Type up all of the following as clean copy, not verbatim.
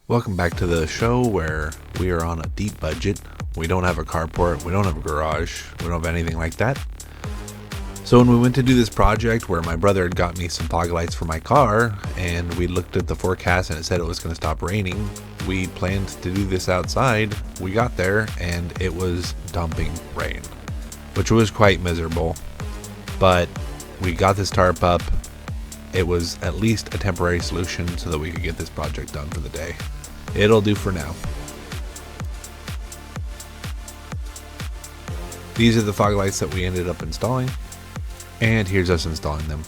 Welcome back to the show where we are on a deep budget. We don't have a carport, we don't have a garage, we don't have anything like that. So when we went to do this project where my brother had got me some fog lights for my car and we looked at the forecast and it said it was going to stop raining, we planned to do this outside. We got there and it was dumping rain, which was quite miserable. But we got this tarp up. It was at least a temporary solution so that we could get this project done for the day. It'll do for now. These are the fog lights that we ended up installing, and here's us installing them.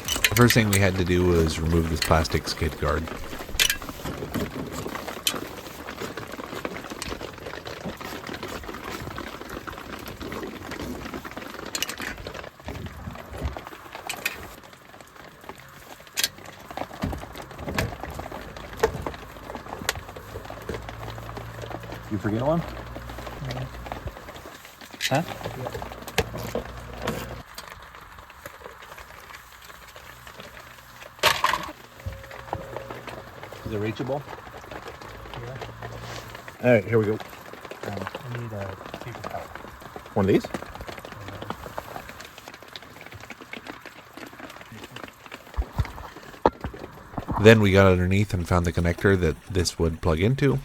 The first thing we had to do was remove this plastic skid guard. You forget one? Huh? Is it reachable? Yeah. All right, here we go. I need a paper towel. One of these? Then we got underneath and found the connector that this would plug into.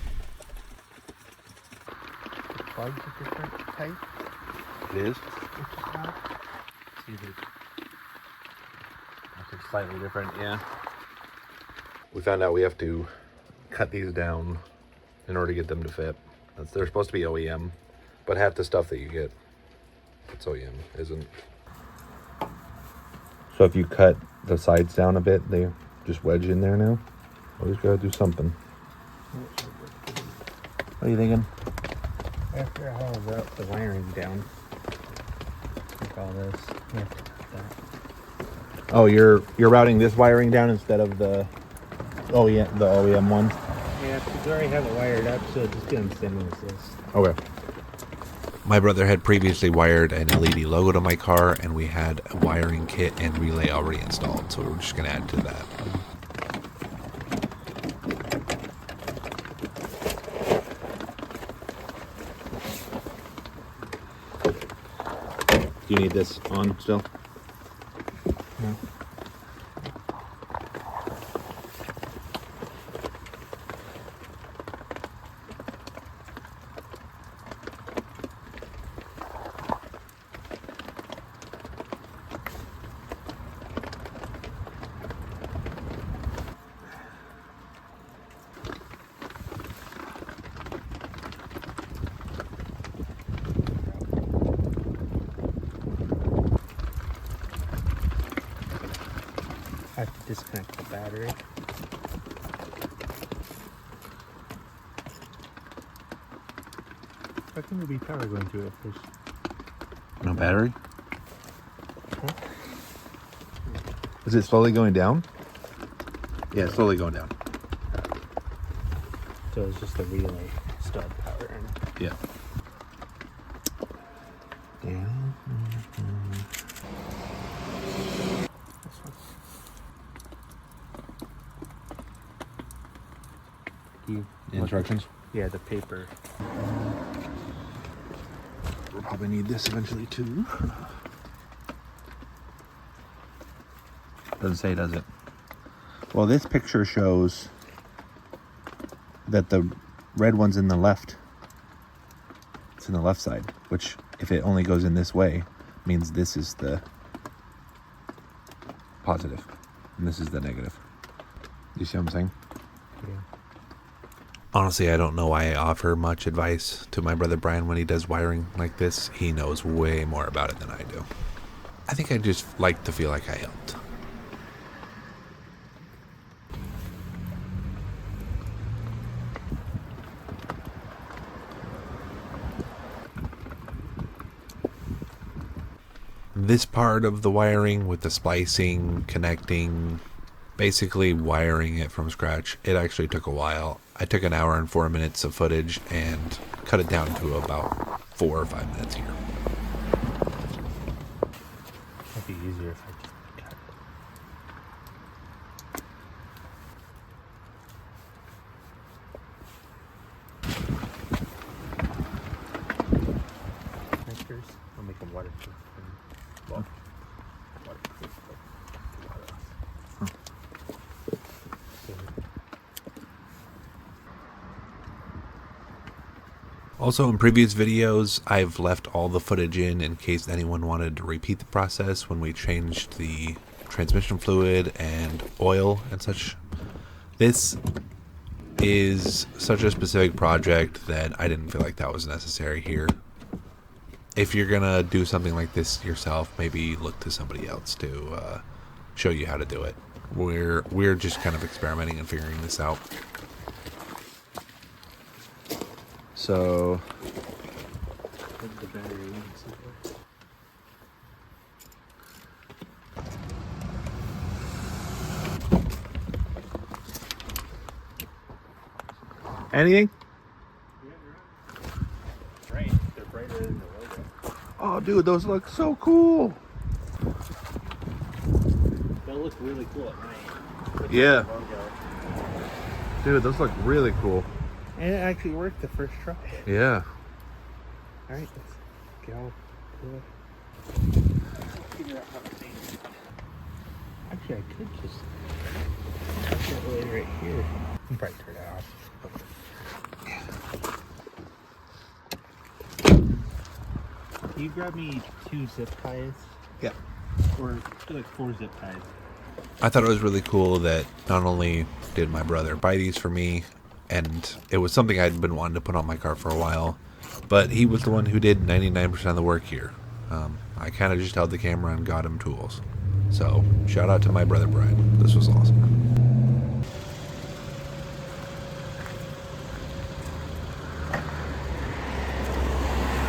The plug's a different type. It is. See the It's slightly different, yeah. We found out we have to cut these down in order to get them to fit. They're supposed to be OEM, but half the stuff that you get, it's OEM, isn't. So if you cut the sides down a bit, they just wedge in there now. Always gotta do something. What are you thinking? after how I wrote the wiring down. Like all this. Yeah. That. Oh, you're routing this wiring down instead of the OEM one. Yeah, because we already have it wired up, so just get them same as this. Okay. My brother had previously wired an LED logo to my car, and we had a wiring kit and relay already installed, so we're just going to add to that. Do you need this on still? No. I have to disconnect the battery. How can there be power going to it if there's... No battery? Is it slowly going down? Yeah, it's slowly going down. So it's just the relay stud power. Yeah. Down. This one. Do you Instructions? Yeah, the paper. We'll probably need this eventually too. Doesn't say, does it? Well, this picture shows that the red one's in the left. It's in the left side, which if it only goes in this way, means this is the positive and this is the negative. You see what I'm saying? Yeah. Honestly, I don't know why I offer much advice to my brother Brian when he does wiring like this. He knows way more about it than I do. I think I just like to feel like I helped. This part of the wiring with the splicing, connecting, basically wiring it from scratch, it actually took a while. I took an hour and 4 minutes of footage and cut it down to about 4 or 5 minutes here. It'd be easier if I just cut. them waterproof. Well, waterproof. So, Also, in previous videos, I've left all the footage in case anyone wanted to repeat the process when we changed the transmission fluid and oil and such. This is such a specific project that I didn't feel like that was necessary here. If you're gonna do something like this yourself, maybe look to somebody else to show you how to do it. We're just kind of experimenting and figuring this out. So put the battery in. anything? Right. They're brighter than the logo. Oh, dude, those look so cool. They'll look really cool at night. with Yeah. the logo. Dude, those look really cool. And it actually worked the first try. Yeah. All right, let's go. Figure out how to paint it. Actually, I could just put it right here. I'll probably turn it off. Can you grab me 2 zip ties? Yeah. Or like 4 zip ties. I thought it was really cool that not only did my brother buy these for me, and it was something I'd been wanting to put on my car for a while, but he was the one who did 99% of the work here. I kind of just held the camera and got him tools. So, shout out to my brother Brian. This was awesome.